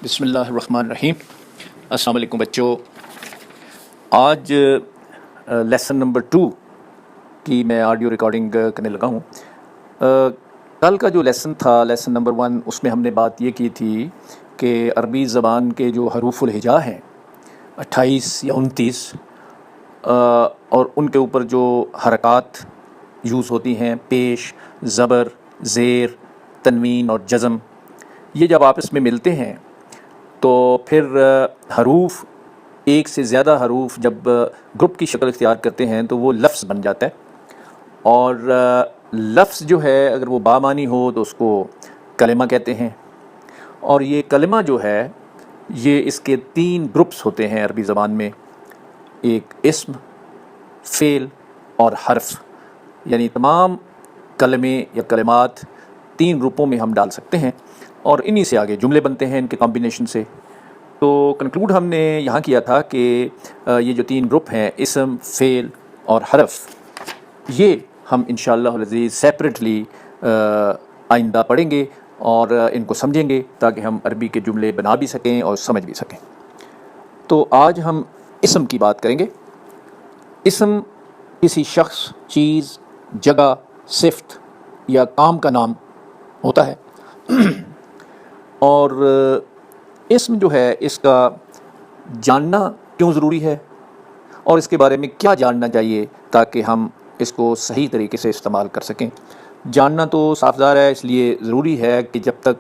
بسم اللہ الرحمن الرحیم۔ السلام علیکم بچوں، آج لیسن نمبر 2 کی میں آڈیو ریکارڈنگ کرنے لگا ہوں۔ کل کا جو لیسن تھا، لیسن نمبر 1، اس میں ہم نے بات یہ کی تھی کہ عربی زبان کے جو حروف الہجا ہیں 28 یا 29 اور ان کے اوپر جو حرکات یوز ہوتی ہیں، پیش، زبر، زیر، تنوین اور جزم، یہ جب آپس میں ملتے ہیں تو پھر حروف، ایک سے زیادہ حروف جب گروپ کی شکل اختیار کرتے ہیں تو وہ لفظ بن جاتا ہے۔ اور لفظ جو ہے اگر وہ بامانی ہو تو اس کو کلمہ کہتے ہیں۔ اور یہ کلمہ جو ہے یہ اس کے 3 گروپس ہوتے ہیں عربی زبان میں، ایک اسم، فعل اور حرف، یعنی تمام کلمے یا کلمات 3 گروپوں میں ہم ڈال سکتے ہیں اور انہی سے آگے جملے بنتے ہیں ان کے کمبینیشن سے۔ تو کنکلوڈ ہم نے یہاں کیا تھا کہ یہ جو 3 گروپ ہیں، اسم، فعل اور حرف، یہ ہم انشاءاللہ العزیز سیپریٹلی آئندہ پڑھیں گے اور ان کو سمجھیں گے تاکہ ہم عربی کے جملے بنا بھی سکیں اور سمجھ بھی سکیں۔ تو آج ہم اسم کی بات کریں گے۔ اسم کسی شخص، چیز، جگہ، صفت یا کام کا نام ہوتا ہے۔ اور اسم جو ہے اس کا جاننا کیوں ضروری ہے اور اس کے بارے میں کیا جاننا چاہیے تاکہ ہم اس کو صحیح طریقے سے استعمال کر سکیں۔ جاننا تو صاف ظاہر ہے، اس لیے ضروری ہے کہ جب تک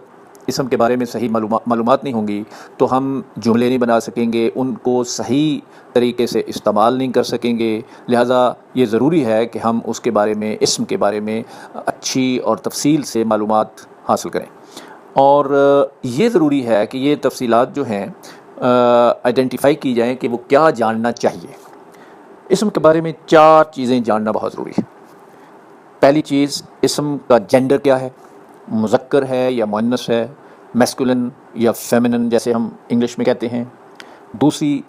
اسم کے بارے میں صحیح معلومات نہیں ہوں گی تو ہم جملے نہیں بنا سکیں گے، ان کو صحیح طریقے سے استعمال نہیں کر سکیں گے۔ لہٰذا یہ ضروری ہے کہ ہم اس کے بارے میں، اسم کے بارے میں اچھی اور تفصیل سے معلومات حاصل کریں۔ اور یہ ضروری ہے کہ یہ تفصیلات جو ہیں آئیڈینٹیفائی کی جائیں کہ وہ کیا جاننا چاہیے۔ اسم کے بارے میں 4 چیزیں جاننا بہت ضروری ہے۔ پہلی چیز، اسم کا جینڈر کیا ہے، مذکر ہے یا مؤنث ہے، میسکولن یا فیمنن جیسے ہم انگلش میں کہتے ہیں۔ دوسری،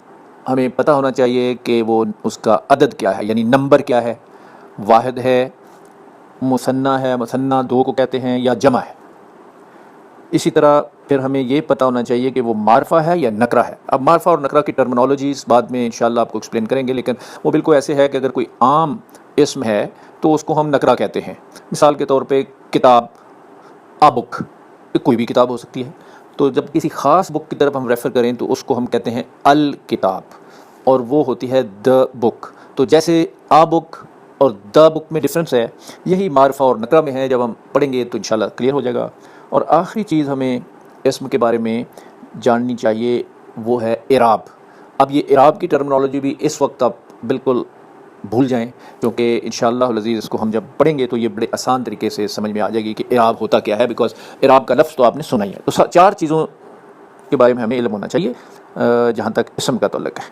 ہمیں پتہ ہونا چاہیے کہ وہ اس کا عدد کیا ہے، یعنی نمبر کیا ہے، واحد ہے، مثنیٰ ہے، مثنیٰ 2 کو کہتے ہیں، یا جمع ہے۔ اسی طرح پھر ہمیں یہ پتہ ہونا چاہیے کہ وہ معرفہ ہے یا نکرہ ہے۔ اب معرفہ اور نکرہ کی ٹرمنالوجیز بعد میں انشاءاللہ آپ کو ایکسپلین کریں گے، لیکن وہ بالکل ایسے ہے کہ اگر کوئی عام اسم ہے تو اس کو ہم نکرہ کہتے ہیں۔ مثال کے طور پہ کتاب، بک، کوئی بھی کتاب ہو سکتی ہے۔ تو جب کسی خاص بک کی طرف ہم ریفر کریں تو اس کو ہم کہتے ہیں الکتاب، اور وہ ہوتی ہے دا بک۔ تو جیسے بک اور دا بک میں ڈفرینس ہے، یہی معرفہ اور نکرہ میں ہے۔ جب ہم پڑھیں گے تو انشاءاللہ کلیئر ہو جائے گا۔ اور آخری چیز ہمیں اسم کے بارے میں جاننی چاہیے، وہ ہے اعراب۔ اب یہ اعراب کی ٹرمنالوجی بھی اس وقت آپ بالکل بھول جائیں، کیونکہ انشاءاللہ العزیز اس کو ہم جب پڑھیں گے تو یہ بڑے آسان طریقے سے سمجھ میں آ جائے گی کہ اعراب ہوتا کیا ہے، بیکاز اعراب کا لفظ تو آپ نے سنا ہی ہے۔ تو 4 چیزوں کے بارے میں ہمیں علم ہونا چاہیے جہاں تک اسم کا تعلق ہے۔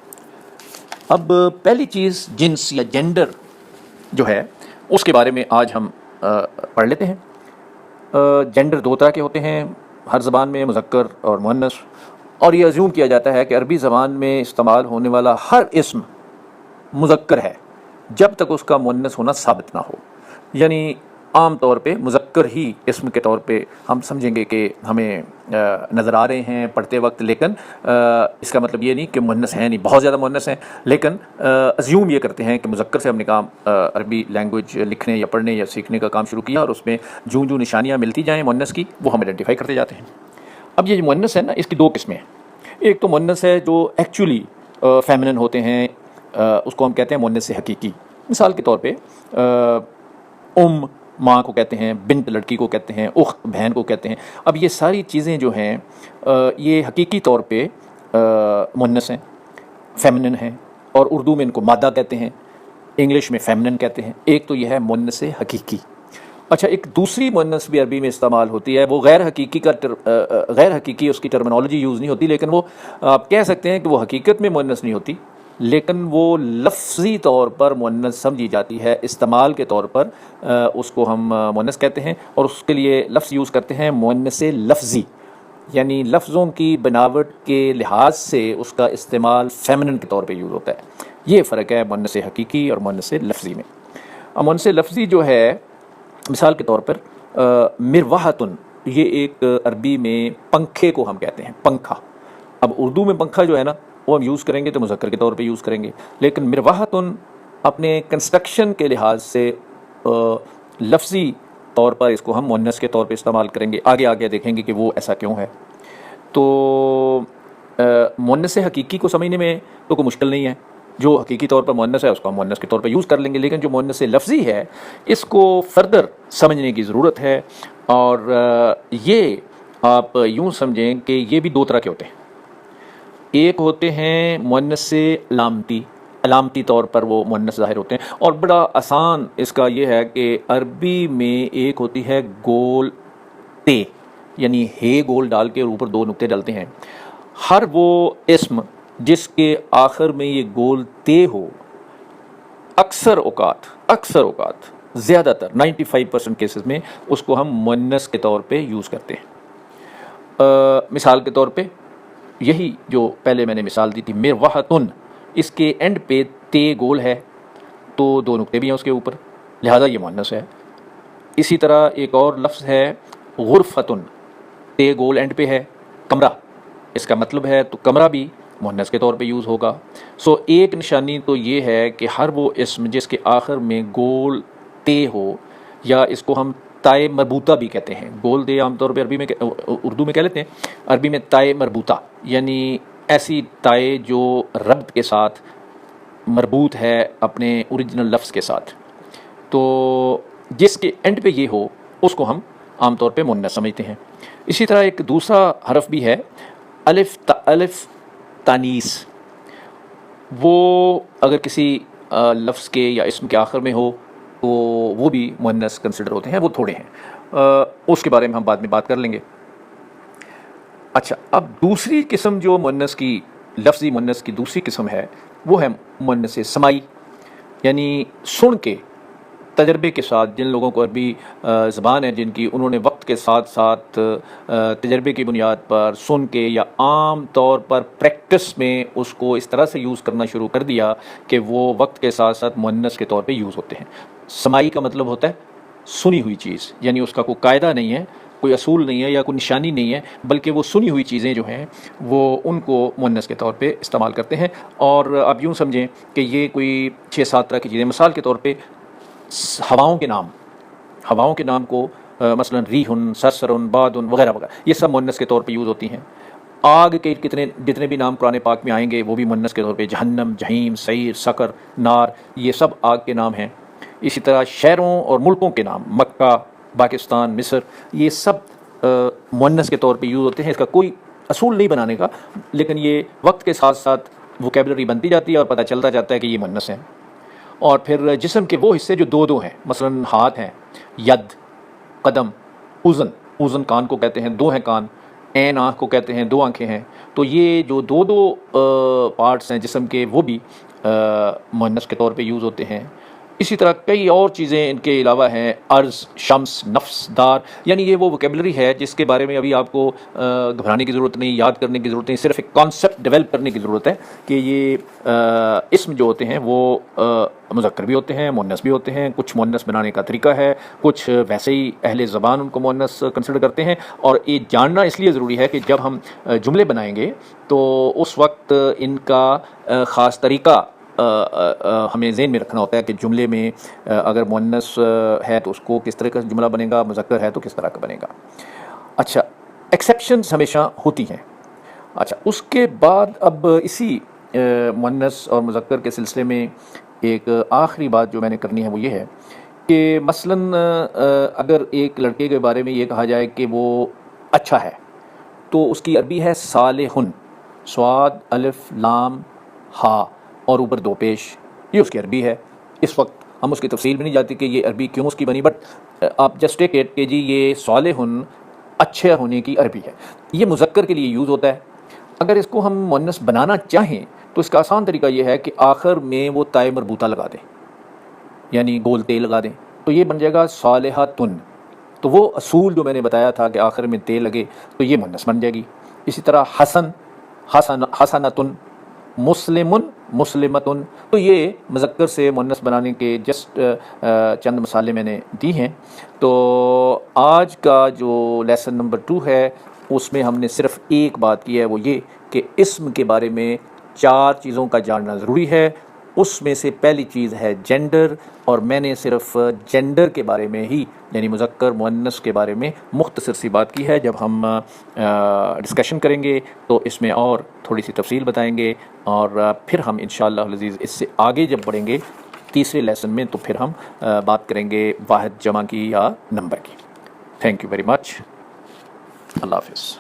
اب پہلی چیز، جنس یا جینڈر جو ہے اس کے بارے میں آج ہم پڑھ لیتے ہیں۔ جینڈر 2 طرح کے ہوتے ہیں ہر زبان میں، مذکر اور مؤنث۔ اور یہ ازیوم کیا جاتا ہے کہ عربی زبان میں استعمال ہونے والا ہر اسم مذکر ہے جب تک اس کا مؤنث ہونا ثابت نہ ہو۔ یعنی عام طور پہ مذکر ہی اسم کے طور پہ ہم سمجھیں گے کہ ہمیں نظر آ رہے ہیں پڑھتے وقت، لیکن اس کا مطلب یہ نہیں کہ مؤنث ہیں، نہیں بہت زیادہ مؤنث ہیں، لیکن ازیوم یہ کرتے ہیں کہ مذکر سے ہم نے کام عربی لینگویج لکھنے یا پڑھنے یا سیکھنے کا کام شروع کیا، اور اس میں جو نشانیاں ملتی جائیں مؤنث کی وہ ہم آئیڈینٹیفائی کرتے جاتے ہیں۔ اب یہ جو مؤنث ہے نا، اس کی 2 قسمیں ہیں۔ ایک تو مؤنث ہے جو ایکچولی فیمنن ہوتے ہیں، اس کو ہم کہتے ہیں مؤنث حقیقی۔ مثال کے طور پہ ماں کو کہتے ہیں، بنت لڑکی کو کہتے ہیں، اخت بہن کو کہتے ہیں۔ اب یہ ساری چیزیں جو ہیں یہ حقیقی طور پہ مؤنث ہیں، فیمنن ہیں، اور اردو میں ان کو مادہ کہتے ہیں، انگلش میں فیمنن کہتے ہیں۔ ایک تو یہ ہے مؤنث حقیقی۔ اچھا، ایک دوسری مؤنث بھی عربی میں استعمال ہوتی ہے، وہ غیر حقیقی اس کی ٹرمنالوجی یوز نہیں ہوتی، لیکن وہ آپ کہہ سکتے ہیں کہ وہ حقیقت میں مؤنث نہیں ہوتی، لیکن وہ لفظی طور پر مؤنث سمجھی جاتی ہے۔ استعمال کے طور پر اس کو ہم مؤنث کہتے ہیں، اور اس کے لیے لفظ یوز کرتے ہیں مؤنث لفظی، یعنی لفظوں کی بناوٹ کے لحاظ سے اس کا استعمال فیمنن کے طور پہ یوز ہوتا ہے۔ یہ فرق ہے مؤنث حقیقی اور مؤنث لفظی میں۔ مؤنث لفظی جو ہے، مثال کے طور پر مروحتن یہ ایک عربی میں پنکھے کو ہم کہتے ہیں، پنکھا. اب اردو میں پنکھا جو ہے نا وہ ہم یوز کریں گے تو مذکر کے طور پہ یوز کریں گے، لیکن مرواحتن اپنے کنسٹرکشن کے لحاظ سے لفظی طور پر اس کو ہم مؤنث کے طور پہ استعمال کریں گے. آگے دیکھیں گے کہ وہ ایسا کیوں ہے. تو مؤنث حقیقی کو سمجھنے میں تو کوئی مشکل نہیں ہے، جو حقیقی طور پر مؤنث ہے اس کو ہم مؤنث کے طور پہ یوز کر لیں گے، لیکن جو مؤنث لفظی ہے اس کو فردر سمجھنے کی ضرورت ہے. اور یہ آپ یوں سمجھیں کہ یہ بھی دو طرح کے ہوتے ہیں. ایک ہوتے ہیں مؤنث علامتی طور پر وہ مؤنث ظاہر ہوتے ہیں، اور بڑا آسان اس کا یہ ہے کہ عربی میں ایک ہوتی ہے گول تے، یعنی ہے گول ڈال کے اور اوپر دو نقطے ڈالتے ہیں. ہر وہ اسم جس کے آخر میں یہ گول تے ہو اکثر اوقات زیادہ تر 95% کیسز میں اس کو ہم مؤنث کے طور پہ یوز کرتے ہیں. مثال کے طور پہ یہی جو پہلے میں نے مثال دی تھی مرواحتن، اس کے اینڈ پہ تے گول ہے تو دو نقطے بھی ہیں اس کے اوپر، لہذا یہ مؤنث ہے. اسی طرح ایک اور لفظ ہے غرفتن، تے گول اینڈ پہ ہے، کمرہ، اس کا مطلب ہے تو کمرہ بھی مؤنث کے طور پہ یوز ہوگا. سو ایک نشانی تو یہ ہے کہ ہر وہ اسم جس کے آخر میں گول تے ہو، یا اس کو ہم تائے مربوطہ بھی کہتے ہیں. گول تے عام طور پہ عربی میں اردو میں کہہ لیتے ہیں، عربی میں تائے مربوطہ، یعنی ایسی تائے جو ربط کے ساتھ مربوط ہے اپنے اوریجنل لفظ کے ساتھ، تو جس کے اینڈ پہ یہ ہو اس کو ہم عام طور پہ مؤنث سمجھتے ہیں. اسی طرح ایک دوسرا حرف بھی ہے الف تانیث، وہ اگر کسی لفظ کے یا اسم کے آخر میں ہو تو وہ بھی مؤنث کنسیڈر ہوتے ہیں. وہ تھوڑے ہیں، اس کے بارے میں ہم بعد میں بات کر لیں گے. اچھا، اب دوسری قسم جو مؤنث کی لفظی مؤنث کی دوسری قسم ہے وہ ہے مؤنث سماعی، یعنی سن کے تجربے کے ساتھ. جن لوگوں کو عربی زبان ہے جن کی، انہوں نے وقت کے ساتھ ساتھ تجربے کی بنیاد پر سن کے یا عام طور پر پریکٹس میں اس کو اس طرح سے یوز کرنا شروع کر دیا کہ وہ وقت کے ساتھ ساتھ مؤنث کے طور پہ یوز ہوتے ہیں. سماعی کا مطلب ہوتا ہے سنی ہوئی چیز، یعنی اس کا کوئی قاعدہ نہیں ہے، کوئی اصول نہیں ہے یا کوئی نشانی نہیں ہے، بلکہ وہ سنی ہوئی چیزیں جو ہیں وہ ان کو مؤنث کے طور پہ استعمال کرتے ہیں. اور آپ یوں سمجھیں کہ یہ کوئی 6-7 طرح کی چیزیں. مثال کے طور پہ ہواؤں کے نام کو مثلا ریحن، سرسرن، بادن وغیرہ وغیرہ، یہ سب مؤنث کے طور پہ یوز ہوتی ہیں. آگ کے جتنے بھی نام قرآن پاک میں آئیں گے وہ بھی مؤنث کے طور پہ، جہنم، جہیم، سعیر، سقر، نار، یہ سب آگ کے نام ہیں. اسی طرح شہروں اور ملکوں کے نام، مکہ، پاکستان، مصر، یہ سب مؤنث کے طور پہ یوز ہوتے ہیں. اس کا کوئی اصول نہیں بنانے کا، لیکن یہ وقت کے ساتھ ساتھ ووکیبلری بنتی جاتی ہے اور پتہ چلتا جاتا ہے کہ یہ مؤنث ہیں. اور پھر جسم کے وہ حصے جو دو ہیں، مثلا ہاتھ ہیں، ید، قدم، اذن کان کو کہتے ہیں، 2 ہیں کان، عین آنکھ کو کہتے ہیں، 2 آنکھیں ہیں. تو یہ جو دو پارٹس ہیں جسم کے وہ بھی مؤنث کے طور پہ یوز ہوتے ہیں. اسی طرح کئی اور چیزیں ان کے علاوہ ہیں، عرض، شمس، نفس، دار، یعنی یہ وہ ووکیبلری ہے جس کے بارے میں ابھی آپ کو گھبرانے کی ضرورت نہیں، یاد کرنے کی ضرورت نہیں، صرف ایک کانسیپٹ ڈیولپ کرنے کی ضرورت ہے کہ یہ اسم جو ہوتے ہیں وہ مذکر بھی ہوتے ہیں، مؤنث بھی ہوتے ہیں. کچھ مؤنث بنانے کا طریقہ ہے، کچھ ویسے ہی اہل زبان ان کو مؤنث کنسیڈر کرتے ہیں. اور یہ جاننا اس لیے ضروری ہے کہ جب ہم جملے بنائیں گے تو اس وقت ان کا خاص طریقہ ہمیں ذہن میں رکھنا ہوتا ہے کہ جملے میں اگر مؤنث ہے تو اس کو کس طرح کا جملہ بنے گا، مذکر ہے تو کس طرح کا بنے گا. اچھا، ایکسیپشنز ہمیشہ ہوتی ہیں. اچھا، اس کے بعد اب اسی مؤنث اور مذکر کے سلسلے میں ایک آخری بات جو میں نے کرنی ہے وہ یہ ہے کہ مثلاً اگر ایک لڑکے کے بارے میں یہ کہا جائے کہ وہ اچھا ہے تو اس کی عربی ہے صالحن، صاد، الف، لام، ہا اور اوپر 2 پیش، یہ اس کی عربی ہے. اس وقت ہم اس کی تفصیل بھی نہیں جاتی کہ یہ عربی کیوں اس کی بنی، بٹ آپ جسٹ ٹیک اٹ کہ جی یہ صالحن اچھے ہونے کی عربی ہے. یہ مذکر کے لیے یوز ہوتا ہے. اگر اس کو ہم مؤنث بنانا چاہیں تو اس کا آسان طریقہ یہ ہے کہ آخر میں وہ تائے مربوطہ لگا دیں، یعنی گول تے لگا دیں، تو یہ بن جائے گا صالحتن. تو وہ اصول جو میں نے بتایا تھا کہ آخر میں تے لگے تو یہ مؤنث بن جائے گی. اسی طرح حسن، حسنتن، مسلمن مسلمتن، تو یہ مذکر سے مؤنث بنانے کے جسٹ چند مثالیں میں نے دی ہیں۔ تو آج کا جو لیسن نمبر 2 ہے اس میں ہم نے صرف ایک بات کی ہے، وہ یہ کہ اسم کے بارے میں 4 چیزوں کا جاننا ضروری ہے۔ اس میں سے پہلی چیز ہے جینڈر، اور میں نے صرف جینڈر کے بارے میں ہی یعنی مذکر مؤنث کے بارے میں مختصر سی بات کی ہے۔ جب ہم ڈسکشن کریں گے تو اس میں اور تھوڑی سی تفصیل بتائیں گے، اور پھر ہم انشاءاللہ العزیز اس سے آگے جب بڑھیں گے تیسرے لیسن میں تو پھر ہم بات کریں گے واحد جمع کی یا نمبر کی۔ تھینک یو ویری مچ، اللہ حافظ۔